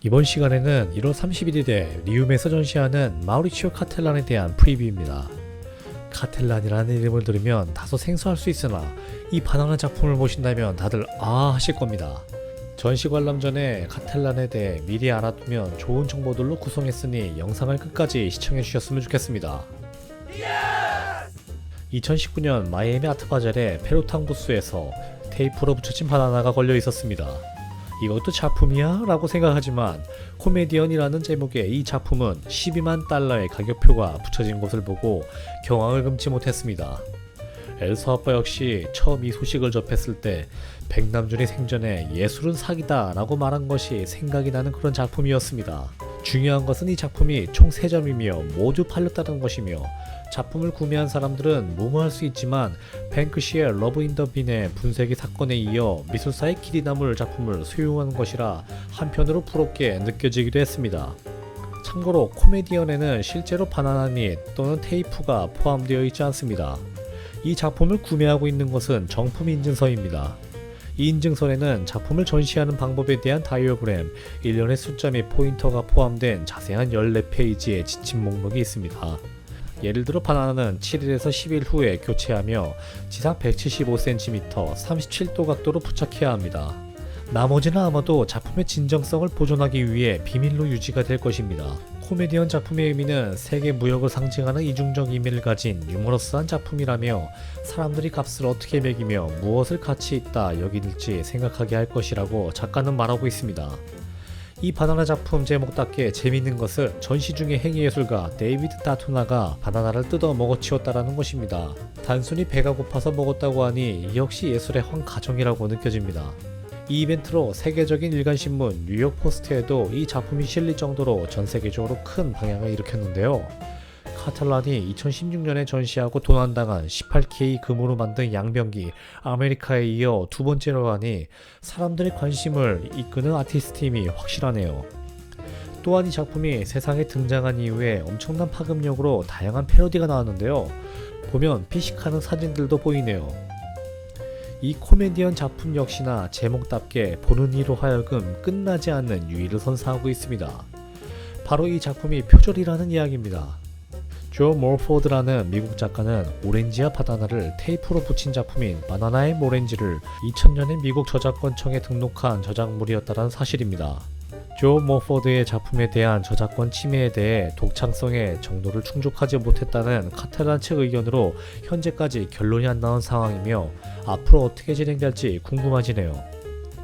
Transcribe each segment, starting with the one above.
이번 시간에는 1월 31일에 리움에서 전시하는 마우리치오 카텔란에 대한 프리뷰입니다. 카텔란이라는 이름을 들으면 다소 생소할 수 있으나 이 바나나 작품을 보신다면 다들 아 하실 겁니다. 전시 관람 전에 카텔란에 대해 미리 알아두면 좋은 정보들로 구성했으니 영상을 끝까지 시청해 주셨으면 좋겠습니다. 2019년 마이애미 아트바젤의 페루탕 부스에서 테이프로 붙여진 바나나가 걸려 있었습니다. 이것도 작품이야? 라고 생각하지만 코미디언이라는 제목의 이 작품은 12만 달러의 가격표가 붙여진 것을 보고 경악을 금치 못했습니다. 엘사 아빠 역시 처음 이 소식을 접했을 때 백남준이 생전에 예술은 사기다 라고 말한 것이 생각이 나는 그런 작품이었습니다. 중요한 것은 이 작품이 총 3점이며 모두 팔렸다는 것이며 작품을 구매한 사람들은 무모할 수 있지만 뱅크시의 러브 인 더 빈의 분쇄기 사건에 이어 미술사의 길이 남을 작품을 소유한 것이라 한편으로 부럽게 느껴지기도 했습니다. 참고로 코미디언에는 실제로 바나나 닛 또는 테이프가 포함되어 있지 않습니다. 이 작품을 구매하고 있는 것은 정품 인증서입니다. 이 인증서에는 작품을 전시하는 방법에 대한 다이어그램, 일련의 숫자 및 포인터가 포함된 자세한 14페이지의 지침 목록이 있습니다. 예를 들어 바나나는 7일에서 10일 후에 교체하며 지상 175cm, 37도 각도로 부착해야 합니다. 나머지는 아마도 작품의 진정성을 보존하기 위해 비밀로 유지가 될 것입니다. 코미디언 작품의 의미는 세계 무역을 상징하는 이중적 의미를 가진 유머러스한 작품이라며 사람들이 값을 어떻게 매기며 무엇을 가치 있다 여길지 생각하게 할 것이라고 작가는 말하고 있습니다. 이 바나나 작품 제목답게 재미있는 것은 전시 중의 행위예술가 데이비드 타투나가 바나나를 뜯어 먹어치웠다라는 것입니다. 단순히 배가 고파서 먹었다고 하니 역시 예술의 한 가정이라고 느껴집니다. 이 이벤트로 세계적인 일간신문 뉴욕 포스트에도 이 작품이 실릴 정도로 전 세계적으로 큰 방향을 일으켰는데요. 카텔란이 2016년에 전시하고 도난당한 18K 금으로 만든 양병기 아메리카에 이어 두 번째로 하니 사람들의 관심을 이끄는 아티스트임이 확실하네요. 또한 이 작품이 세상에 등장한 이후에 엄청난 파급력으로 다양한 패러디가 나왔는데요. 보면 피식하는 사진들도 보이네요. 이 코미디언 작품 역시나 제목답게 보는 이로 하여금 끝나지 않는 유의를 선사하고 있습니다. 바로 이 작품이 표절이라는 이야기입니다. 조 몰포드라는 미국 작가는 오렌지와 바나나를 테이프로 붙인 작품인 바나나 앤 오렌지를 2000년에 미국 저작권청에 등록한 저작물이었다는 사실입니다. 조 몰포드의 작품에 대한 저작권 침해에 대해 독창성의 정도를 충족하지 못했다는 카텔란 측 의견으로 현재까지 결론이 안 나온 상황이며 앞으로 어떻게 진행될지 궁금해지네요.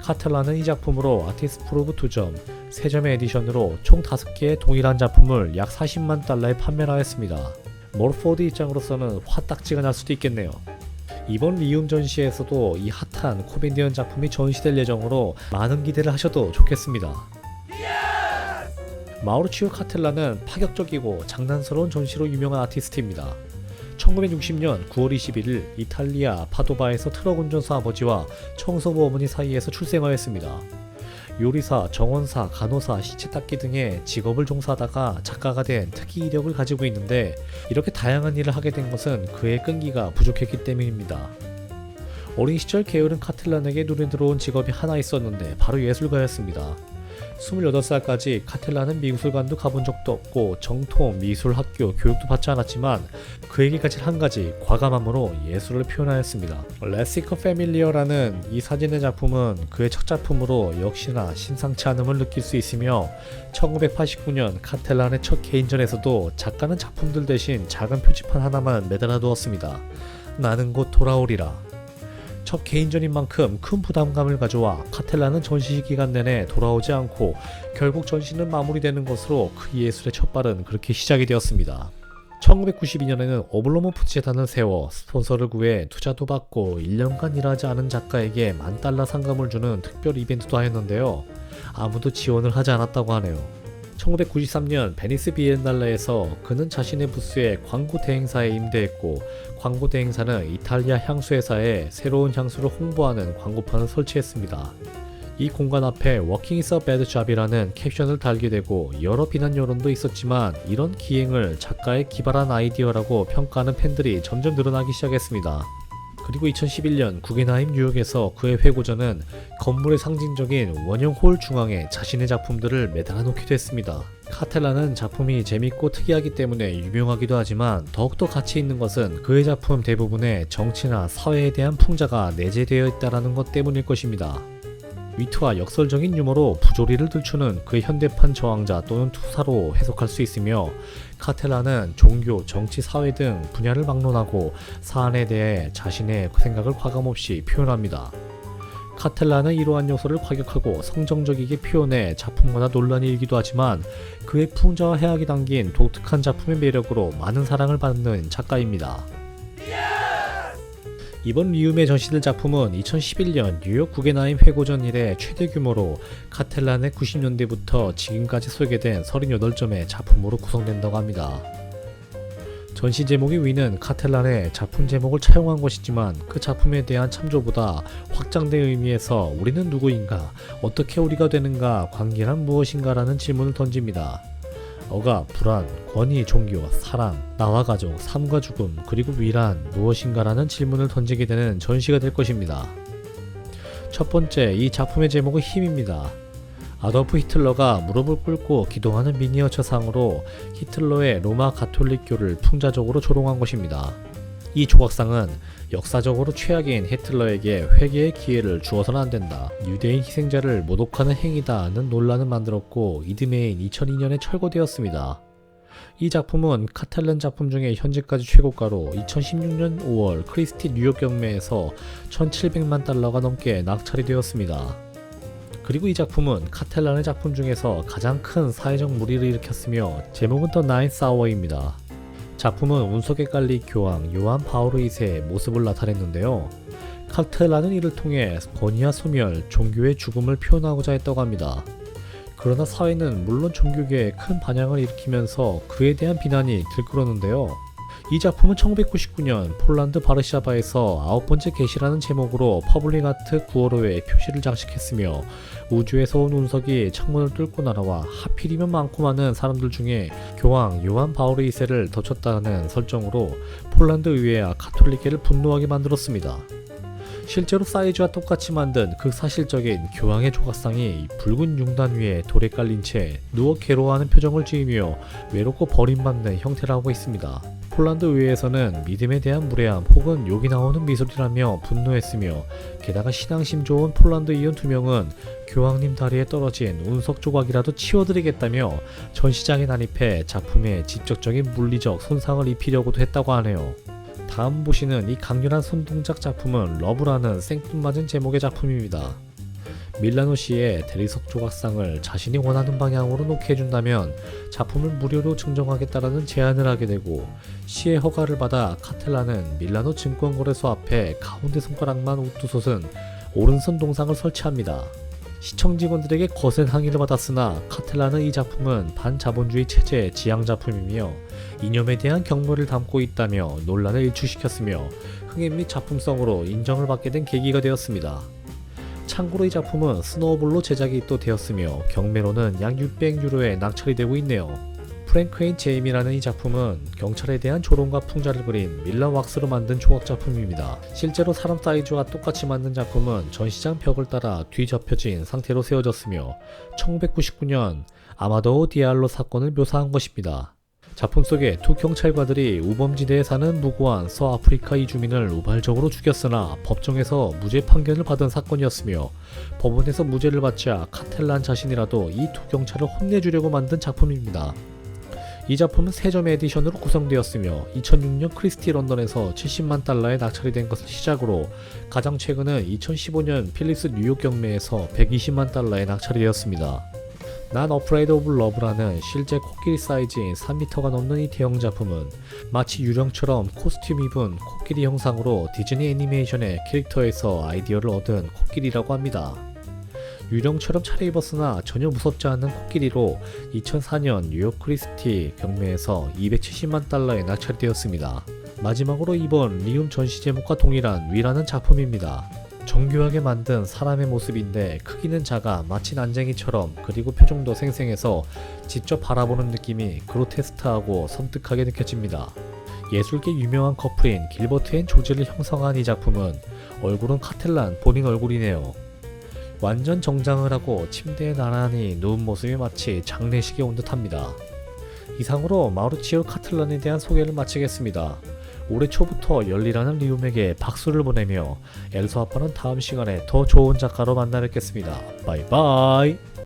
카텔란은 이 작품으로 아티스트 프로브 2점, 3점의 에디션으로 총 5개의 동일한 작품을 약 40만 달러에 판매를 하였습니다. 몰포드 입장으로서는 화딱지가 날 수도 있겠네요. 이번 리움 전시에서도 이 핫한 코미디언 작품이 전시될 예정으로 많은 기대를 하셔도 좋겠습니다. 마우리치오 카텔란은 파격적이고 장난스러운 전시로 유명한 아티스트입니다. 1960년 9월 21일 이탈리아 파도바에서 트럭 운전사 아버지와 청소부 어머니 사이에서 출생하였습니다. 요리사, 정원사, 간호사, 시체 닦기 등의 직업을 종사하다가 작가가 된 특이 이력을 가지고 있는데 이렇게 다양한 일을 하게 된 것은 그의 끈기가 부족했기 때문입니다. 어린 시절 게으른 카텔란에게 눈에 들어온 직업이 하나 있었는데 바로 예술가였습니다. 28살까지 카텔란은 미술관도 가본 적도 없고 정통 미술학교 교육도 받지 않았지만 그에게 가진 한 가지 과감함으로 예술을 표현하였습니다. 레시커 패밀리어라는 이 사진의 작품은 그의 첫 작품으로 역시나 심상치 않음을 느낄 수 있으며 1989년 카텔란의 첫 개인전에서도 작가는 작품들 대신 작은 표지판 하나만 매달아 두었습니다. 나는 곧 돌아오리라. 첫 개인전인 만큼 큰 부담감을 가져와 카텔란은 전시 기간 내내 돌아오지 않고 결국 전시는 마무리되는 것으로 그 예술의 첫발은 그렇게 시작이 되었습니다. 1992년에는 오블로모프 재단을 세워 스폰서를 구해 투자도 받고 1년간 일하지 않은 작가에게 $10,000 상금을 주는 특별 이벤트도 하였는데요. 아무도 지원을 하지 않았다고 하네요. 1993년 베니스 비엔날레에서 그는 자신의 부스에 광고 대행사에 임대했고 광고 대행사는 이탈리아 향수 회사에 새로운 향수를 홍보하는 광고판을 설치했습니다. 이 공간 앞에 Working is a bad job이라는 캡션을 달게 되고 여러 비난 여론도 있었지만 이런 기행을 작가의 기발한 아이디어라고 평가하는 팬들이 점점 늘어나기 시작했습니다. 그리고 2011년 구겐하임 뉴욕에서 그의 회고전은 건물의 상징적인 원형 홀 중앙에 자신의 작품들을 매달아 놓기도 했습니다. 카텔라는 작품이 재밌고 특이하기 때문에 유명하기도 하지만 더욱더 가치 있는 것은 그의 작품 대부분에 정치나 사회에 대한 풍자가 내재되어 있다는 것 때문일 것입니다. 위트와 역설적인 유머로 부조리를 들추는 그의 현대판 저항자 또는 투사로 해석할 수 있으며, 카텔라는 종교, 정치, 사회 등 분야를 막론하고 사안에 대해 자신의 생각을 과감없이 표현합니다. 카텔라는 이러한 요소를 과격하고 성정적이게 표현해 작품마다 논란이 일기도 하지만 그의 풍자와 해악이 담긴 독특한 작품의 매력으로 많은 사랑을 받는 작가입니다. 이번 리움에 전시될 작품은 2011년 뉴욕 구겐하임 회고전 이래 최대 규모로 카텔란의 90년대부터 지금까지 소개된 38점의 작품으로 구성된다고 합니다. 전시 제목의 위는 카텔란의 작품 제목을 차용한 것이지만 그 작품에 대한 참조보다 확장된 의미에서 우리는 누구인가, 어떻게 우리가 되는가, 관계란 무엇인가라는 질문을 던집니다. 억압, 불안, 권위, 종교, 사랑, 나와 가족, 삶과 죽음, 그리고 위란 무엇인가라는 질문을 던지게 되는 전시가 될 것입니다. 첫 번째, 이 작품의 제목은 힘입니다. 아돌프 히틀러가 무릎을 꿇고 기도하는 미니어처 상으로 히틀러의 로마 가톨릭교를 풍자적으로 조롱한 것입니다. 이 조각상은 역사적으로 최악인 히틀러에게 회개의 기회를 주어서는 안 된다, 유대인 희생자를 모독하는 행위다는 논란을 만들었고 이듬해인 2002년에 철거되었습니다. 이 작품은 카텔란 작품 중에 현재까지 최고가로 2016년 5월 크리스티 뉴욕 경매에서 1,700만 달러가 넘게 낙찰이 되었습니다. 그리고 이 작품은 카텔란의 작품 중에서 가장 큰 사회적 물의를 일으켰으며 제목은 더 나인스 아워입니다. 작품은 운석에 깔린 교황 요한 바오로 2세의 모습을 나타냈는데요. 카텔란은 이를 통해 권위와 소멸, 종교의 죽음을 표현하고자 했다고 합니다. 그러나 사회는 물론 종교계에 큰 반향을 일으키면서 그에 대한 비난이 들끓었는데요. 이 작품은 1999년 폴란드 바르샤바에서 9번째 계시라는 제목으로 퍼블릭 아트 9월호에 표시를 장식했으며, 우주에서 온 운석이 창문을 뚫고 날아와 하필이면 많고 많은 사람들 중에 교황 요한 바오로 2세를 덮쳤다는 설정으로 폴란드 의회와 가톨릭계를 분노하게 만들었습니다. 실제로 사이즈와 똑같이 만든 극사실적인 교황의 조각상이 붉은 융단 위에 돌에 깔린 채 누워 괴로워하는 표정을 지으며 외롭고 버림받는 형태라고 있습니다. 폴란드 의회에서는 믿음에 대한 무례함 혹은 욕이 나오는 미술이라며 분노했으며, 게다가 신앙심 좋은 폴란드 의원 2명은 교황님 다리에 떨어진 운석 조각이라도 치워드리겠다며 전시장에 난입해 작품에 직접적인 물리적 손상을 입히려고도 했다고 하네요. 다음 보시는 이 강렬한 손동작 작품은 러브라는 생뚱맞은 제목의 작품입니다. 밀라노시의 대리석 조각상을 자신이 원하는 방향으로 놓게 해준다면 작품을 무료로 증정하겠다라는 제안을 하게 되고, 시의 허가를 받아 카텔라는 밀라노 증권거래소 앞에 가운데 손가락만 우뚝 솟은 오른손 동상을 설치합니다. 시청 직원들에게 거센 항의를 받았으나 카텔라는 이 작품은 반자본주의 체제의 지향 작품이며 이념에 대한 경멸을 담고 있다며 논란을 일축시켰으며 흥행 및 작품성으로 인정을 받게 된 계기가 되었습니다. 참고로 이 작품은 스노우볼로 제작이 또 되었으며 경매로는 약 600유로에 낙찰이 되고 있네요. 프랭크인 제임이라는 이 작품은 경찰에 대한 조롱과 풍자를 그린 밀라 왁스로 만든 조각 작품입니다. 실제로 사람 사이즈와 똑같이 만든 작품은 전시장 벽을 따라 뒤접혀진 상태로 세워졌으며 1999년 아마도우 디알로 사건을 묘사한 것입니다. 작품 속에 두 경찰관들이 우범지대에 사는 무고한 서아프리카 이주민을 우발적으로 죽였으나 법정에서 무죄 판결을 받은 사건이었으며, 법원에서 무죄를 받자 카텔란 자신이라도 이 두 경찰을 혼내주려고 만든 작품입니다. 이 작품은 3점 에디션으로 구성되었으며 2006년 크리스티 런던에서 70만 달러에 낙찰이 된 것을 시작으로 가장 최근은 2015년 필립스 뉴욕 경매에서 120만 달러에 낙찰이 되었습니다. 난 어프레이드 오브 러브라는 실제 코끼리 사이즈인 3m가 넘는 이 대형 작품은 마치 유령처럼 코스튬 입은 코끼리 형상으로 디즈니 애니메이션의 캐릭터에서 아이디어를 얻은 코끼리라고 합니다. 유령처럼 차려입었으나 전혀 무섭지 않은 코끼리로 2004년 뉴욕 크리스티 경매에서 270만 달러에 낙찰이 되었습니다. 마지막으로 이번 리움 전시 제목과 동일한 위라는 작품입니다. 정교하게 만든 사람의 모습인데 크기는 작아 마치 난쟁이처럼, 그리고 표정도 생생해서 직접 바라보는 느낌이 그로테스크하고 섬뜩하게 느껴집니다. 예술계 유명한 커플인 길버트 앤 조지를 형성한 이 작품은 얼굴은 카텔란 본인 얼굴이네요. 완전 정장을 하고 침대에 나란히 누운 모습이 마치 장례식에 온 듯합니다. 이상으로 마우리치오 카텔란에 대한 소개를 마치겠습니다. 올해 초부터 열일하는 리움에게 박수를 보내며 엘소 아빠는 다음 시간에 더 좋은 작가로 만나 뵙겠습니다. 바이바이.